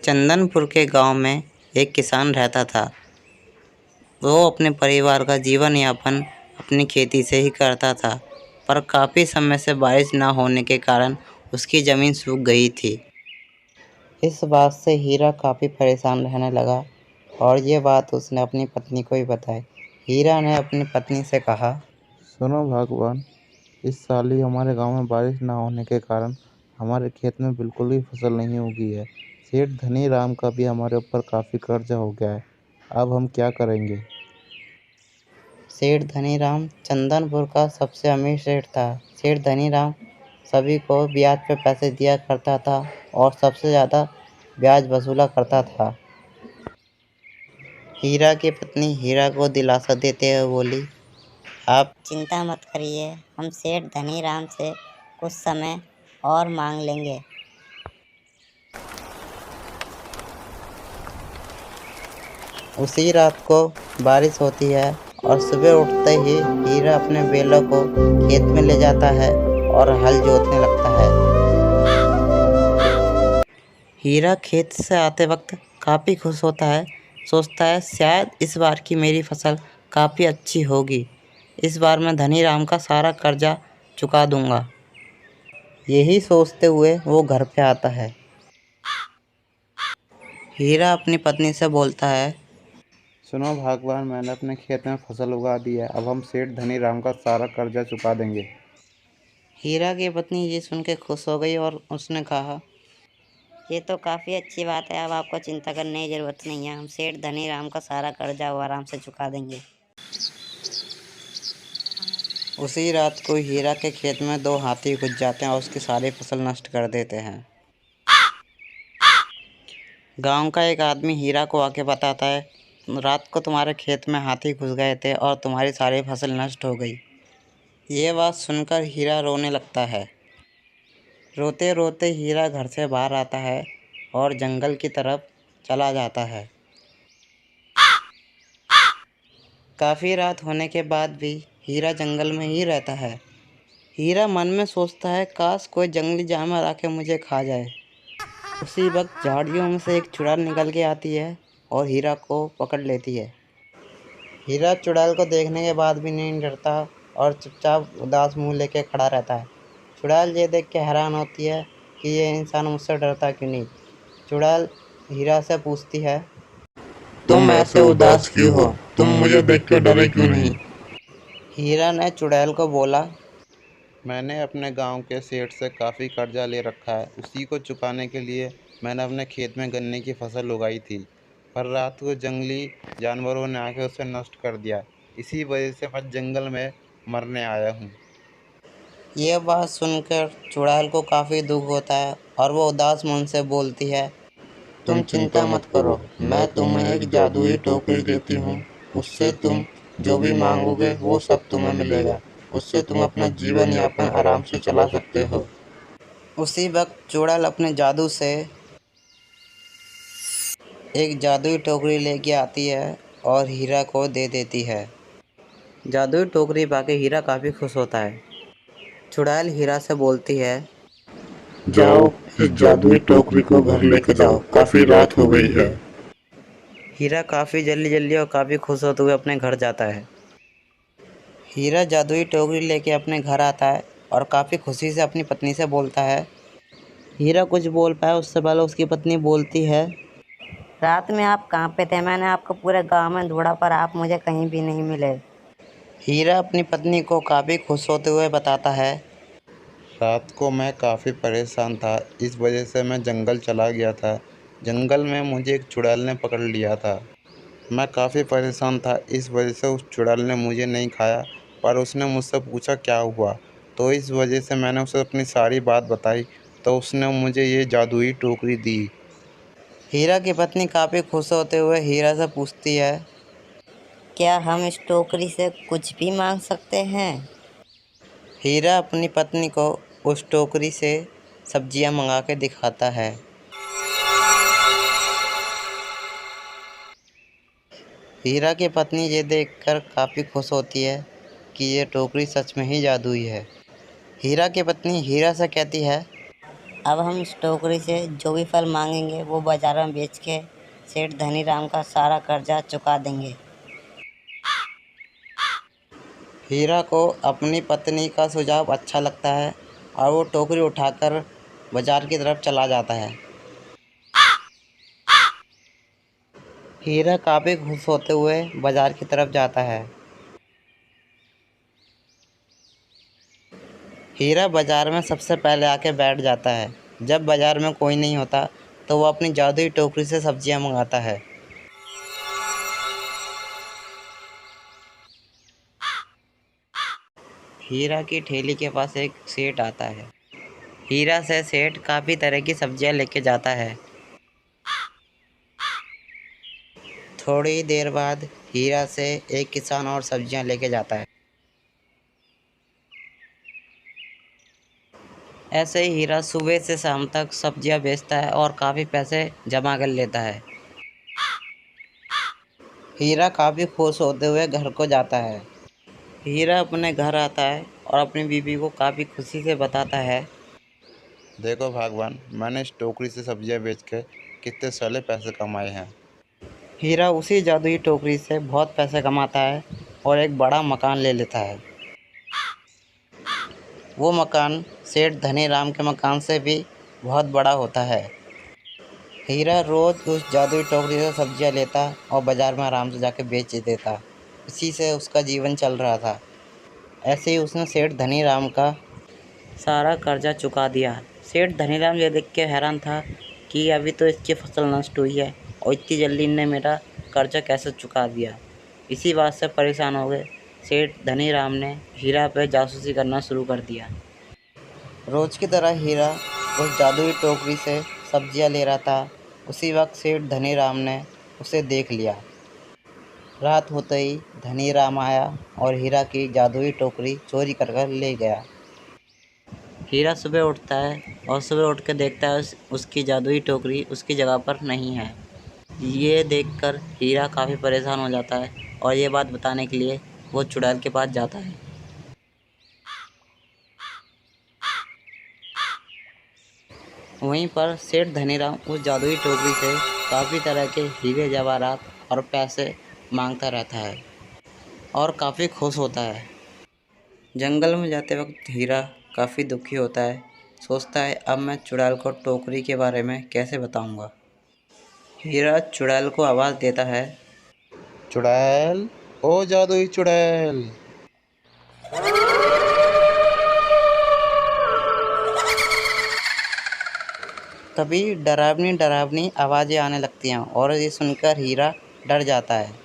चंदनपुर के गांव में एक किसान रहता था। वो अपने परिवार का जीवन यापन अपनी खेती से ही करता था, पर काफ़ी समय से बारिश न होने के कारण उसकी ज़मीन सूख गई थी। इस बात से हीरा काफ़ी परेशान रहने लगा और ये बात उसने अपनी पत्नी को ही बताई। हीरा ने अपनी पत्नी से कहा, सुनो भगवान, इस साल ही हमारे गांव में बारिश ना होने के कारण हमारे खेत में बिल्कुल भी फसल नहीं उगी है। सेठ धनी राम का भी हमारे ऊपर काफ़ी कर्जा हो गया है। अब हम क्या करेंगे? सेठ धनीराम चंदनपुर का सबसे अमीर सेठ था। सेठ धनीराम सभी को ब्याज पे पैसे दिया करता था और सबसे ज़्यादा ब्याज वसूला करता था। हीरा की पत्नी हीरा को दिलासा देते हुए बोली, आप चिंता मत करिए, हम सेठ धनीराम से कुछ समय और मांग लेंगे। उसी रात को बारिश होती है और सुबह उठते ही हीरा अपने बैलों को खेत में ले जाता है और हल जोतने लगता है। हीरा खेत से आते वक्त काफ़ी खुश होता है। सोचता है शायद इस बार की मेरी फसल काफ़ी अच्छी होगी। इस बार मैं धनीराम का सारा कर्जा चुका दूंगा। यही सोचते हुए वो घर पे आता है। हीरा अपनी पत्नी से बोलता है, सुनो भगवान, मैंने अपने खेत में फसल उगा दी है। अब हम सेठ धनी राम का सारा कर्जा चुका देंगे। हीरा की पत्नी ये सुन के खुश हो गई और उसने कहा, ये तो काफ़ी अच्छी बात है, अब आपको चिंता करने की ज़रूरत नहीं है। हम सेठ धनीराम का सारा कर्जा वो आराम से चुका देंगे। उसी रात को हीरा के खेत में 2 हाथी घुस जाते हैं और उसकी सारी फसल नष्ट कर देते हैं। गांव का एक आदमी हीरा को आके बताता है, रात को तुम्हारे खेत में हाथी घुस गए थे और तुम्हारी सारी फसल नष्ट हो गई। ये बात सुनकर हीरा रोने लगता है। रोते रोते हीरा घर से बाहर आता है और जंगल की तरफ चला जाता है। काफ़ी रात होने के बाद भी हीरा जंगल में ही रहता है। हीरा मन में सोचता है, काश कोई जंगली जानवर आके मुझे खा जाए। उसी वक्त झाड़ियों में से एक चुड़ैल निकल के आती है और हीरा को पकड़ लेती है। हीरा चुड़ैल को देखने के बाद भी नहीं डरता और चुपचाप उदास मुंह लेके खड़ा रहता है। चुड़ैल ये देख के हैरान होती है कि ये इंसान मुझसे डरता क्यों नहीं। चुड़ैल हीरा से पूछती है, तुम ऐसे उदास क्यों हो? तुम मुझे देख के डरे क्यों नहीं? हीरा ने चुड़ैल को बोला, मैंने अपने गांव के सेठ से काफ़ी कर्जा ले रखा है। उसी को चुकाने के लिए मैंने अपने खेत में गन्ने की फसल उगाई थी, पर रात को जंगली जानवरों ने आके उसे नष्ट कर दिया। इसी वजह से मैं जंगल में मरने आया हूँ। यह बात सुनकर चुड़ैल को काफ़ी दुख होता है और वो उदास मन से बोलती है, तुम चिंता मत करो, मैं तुम्हें एक जादुई टोकरी देती हूँ। उससे तुम जो भी मांगोगे वो सब तुम्हें मिलेगा। उससे तुम अपना जीवन यापन आराम से चला सकते हो। उसी वक्त चुड़ैल अपने जादू से एक जादुई टोकरी लेके आती है और हीरा को दे देती है। जादुई टोकरी पाके हीरा काफ़ी खुश होता है। चुड़ैल हीरा से बोलती है, जाओ, इस जादुई टोकरी को घर लेके जाओ, काफी रात हो गई है। हीरा काफ़ी जल्दी जल्दी और काफ़ी खुश होते हुए अपने घर जाता है। हीरा जादुई टोकरी लेके अपने घर आता है और काफ़ी खुशी से अपनी पत्नी से बोलता है। हीरा कुछ बोल पाया उससे पहले उसकी पत्नी बोलती है, रात में आप कहाँ पे थे? मैंने आपको पूरे गांव में ढूंढा पर आप मुझे कहीं भी नहीं मिले। हीरा अपनी पत्नी को काफ़ी खुश होते हुए बताता है, रात को मैं काफ़ी परेशान था, इस वजह से मैं जंगल चला गया था। जंगल में मुझे एक चुड़ैल ने पकड़ लिया था। मैं काफ़ी परेशान था, इस वजह से उस चुड़ैल ने मुझे नहीं खाया, पर उसने मुझसे पूछा क्या हुआ। तो इस वजह से मैंने उसे अपनी सारी बात बताई, तो उसने मुझे ये जादुई टोकरी दी। हीरा की पत्नी काफ़ी खुश होते हुए हीरा से पूछती है, क्या हम इस टोकरी से कुछ भी मांग सकते हैं? हीरा अपनी पत्नी को उस टोकरी से सब्जियां मंगा के दिखाता है। हीरा की पत्नी ये देखकर काफ़ी खुश होती है कि ये टोकरी सच में ही जादुई है। हीरा की पत्नी हीरा से कहती है, अब हम इस टोकरी से जो भी फल मांगेंगे वो बाजार में बेच के सेठ धनीराम का सारा कर्जा चुका देंगे। हीरा को अपनी पत्नी का सुझाव अच्छा लगता है और वो टोकरी उठाकर बाजार की तरफ चला जाता है। हीरा काफ़ी खुश होते हुए बाजार की तरफ जाता है। हीरा बाजार में सबसे पहले आके बैठ जाता है। जब बाजार में कोई नहीं होता तो वो अपनी जादुई टोकरी से सब्जियां मंगाता है। हीरा की ठेली के पास एक सेठ आता है। हीरा से सेठ काफ़ी तरह की सब्जियां लेके जाता है। थोड़ी देर बाद हीरा से एक किसान और सब्जियां लेके जाता है। ऐसे ही हीरा सुबह से शाम तक सब्जियां बेचता है और काफ़ी पैसे जमा कर लेता है। हीरा काफ़ी खुश होते हुए घर को जाता है। हीरा अपने घर आता है और अपनी बीवी को काफ़ी खुशी से बताता है। देखो भगवान, मैंने इस टोकरी से सब्जियां बेच के कितने साले पैसे कमाए हैं। हीरा उसी जादुई टोकरी से बहुत पैसे कमाता है और एक बड़ा मकान ले लेता है। वो मकान सेठ धनीराम के मकान से भी बहुत बड़ा होता है। हीरा रोज़ उस जादुई टोकरी से सब्जियां लेता और बाज़ार में आराम से जाके बेच देता। इसी से उसका जीवन चल रहा था। ऐसे ही उसने सेठ धनीराम का सारा कर्जा चुका दिया। सेठ धनीराम ये देख के हैरान था कि अभी तो इसकी फसल नष्ट हुई है और इतनी जल्दी इनने मेरा कर्जा कैसे चुका दिया। इसी बात से परेशान हो गए सेठ धनीराम ने हीरा पे जासूसी करना शुरू कर दिया। रोज़ की तरह हीरा उस जादुई टोकरी से सब्जियां ले रहा था। उसी वक्त सेठ धनीराम ने उसे देख लिया। रात होते ही धनीराम आया और हीरा की जादुई टोकरी चोरी कर ले गया। हीरा सुबह उठता है और सुबह उठ के देखता है उसकी जादुई टोकरी उसकी जगह पर नहीं है। ये देखकर हीरा काफ़ी परेशान हो जाता है और ये बात बताने के लिए वो चुड़ैल के पास जाता है। वहीं पर सेठ धनीराम उस जादुई टोकरी से काफ़ी तरह के हीरे जवाहरात और पैसे मांगता रहता है और काफ़ी खुश होता है। जंगल में जाते वक्त हीरा काफ़ी दुखी होता है। सोचता है अब मैं चुड़ैल को टोकरी के बारे में कैसे बताऊंगा। हीरा चुड़ैल को आवाज़ देता है। चुड़ैल, ओ जादुई चुड़ैल। तभी डरावनी डरावनी आवाज़ें आने लगती हैं और ये सुनकर हीरा डर जाता है।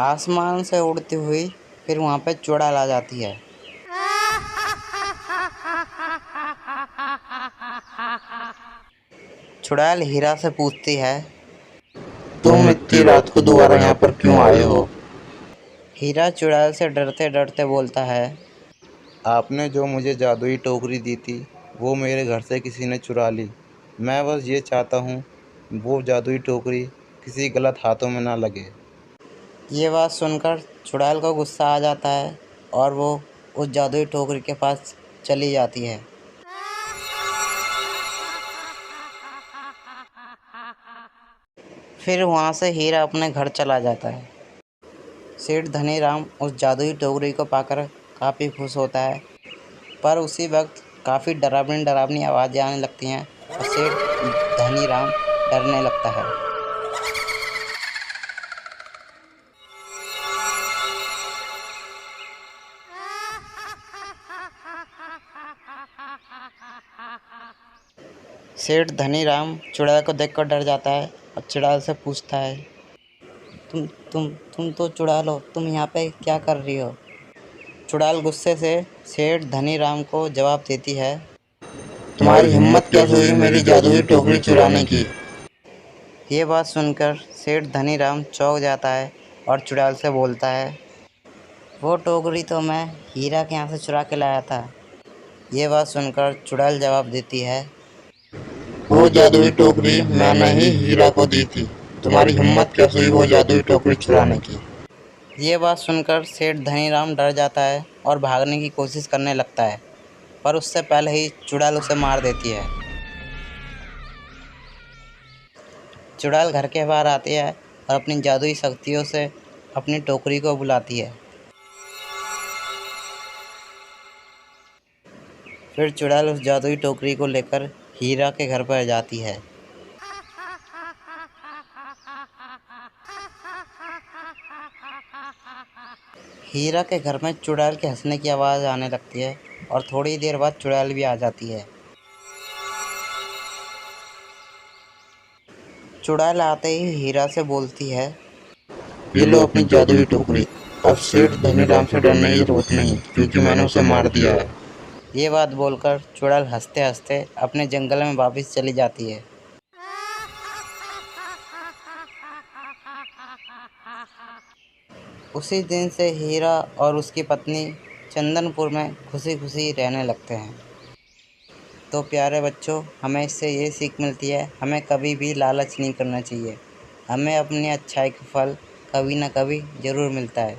आसमान से उड़ती हुई फिर वहाँ पे चुड़ैल आ जाती है। चुड़ैल हीरा से पूछती है, तुम इतनी रात को दोबारा यहाँ पर क्यों आए हो? हीरा चुड़ैल से डरते डरते बोलता है, आपने जो मुझे जादुई टोकरी दी थी वो मेरे घर से किसी ने चुरा ली। मैं बस ये चाहता हूँ वो जादुई टोकरी किसी गलत हाथों में ना लगे। ये बात सुनकर चुड़ैल को गुस्सा आ जाता है और वो उस जादुई टोकरी के पास चली जाती है। फिर वहाँ से हीरा अपने घर चला जाता है। सेठ धनीराम उस जादुई टोकरी को पाकर काफ़ी खुश होता है, पर उसी वक्त काफ़ी डरावनी डरावनी आवाज़ें आने लगती हैं और सेठ धनीराम डरने लगता है। सेठ धनीराम चुड़ैल को देखकर डर जाता है और चुड़ैल से पूछता है, तुम तो चुड़ैल हो, तुम यहाँ पे क्या कर रही हो? चुड़ैल गुस्से से सेठ धनीराम को जवाब देती है, तुम्हारी हिम्मत कैसे हुई मेरी जादुई टोकरी चुराने की? ये बात सुनकर सेठ धनीराम चौंक जाता है और चुड़ैल से बोलता है, वो टोकरी तो मैं हीरा के यहाँ से चुरा के लाया था। ये बात सुनकर चुड़ैल जवाब देती है, वो जादुई टोकरी मैंने ही हीरा को दी थी। तुम्हारी हिम्मत कैसे हुई वो जादुई टोकरी चुराने की? ये बात सुनकर सेठ धनीराम डर जाता है और भागने की कोशिश करने लगता है, पर उससे पहले ही चुड़ैल उसे मार देती है। चुड़ैल घर के बाहर आती है और अपनी जादुई शक्तियों से अपनी टोकरी को बुलाती है। फिर चुड़ैल उस जादुई टोकरी को लेकर हीरा के घर पर जाती है। हीरा के घर में चुड़ैल के हंसने की आवाज़ आने लगती है और थोड़ी देर बाद चुड़ैल भी आ जाती है। चुड़ैल आते ही हीरा से बोलती है, ये लो अपनी जादुई टोकरी। अब सेठ धनीराम से डरने की जरूरत नहीं, क्योंकि मैंने उसे मार दिया है। ये बात बोलकर चुड़ैल हंसते हंसते अपने जंगल में वापस चली जाती है। उसी दिन से हीरा और उसकी पत्नी चंदनपुर में खुशी खुशी रहने लगते हैं। तो प्यारे बच्चों, हमें इससे ये सीख मिलती है, हमें कभी भी लालच नहीं करना चाहिए। हमें अपनी अच्छाई का फल कभी ना कभी ज़रूर मिलता है।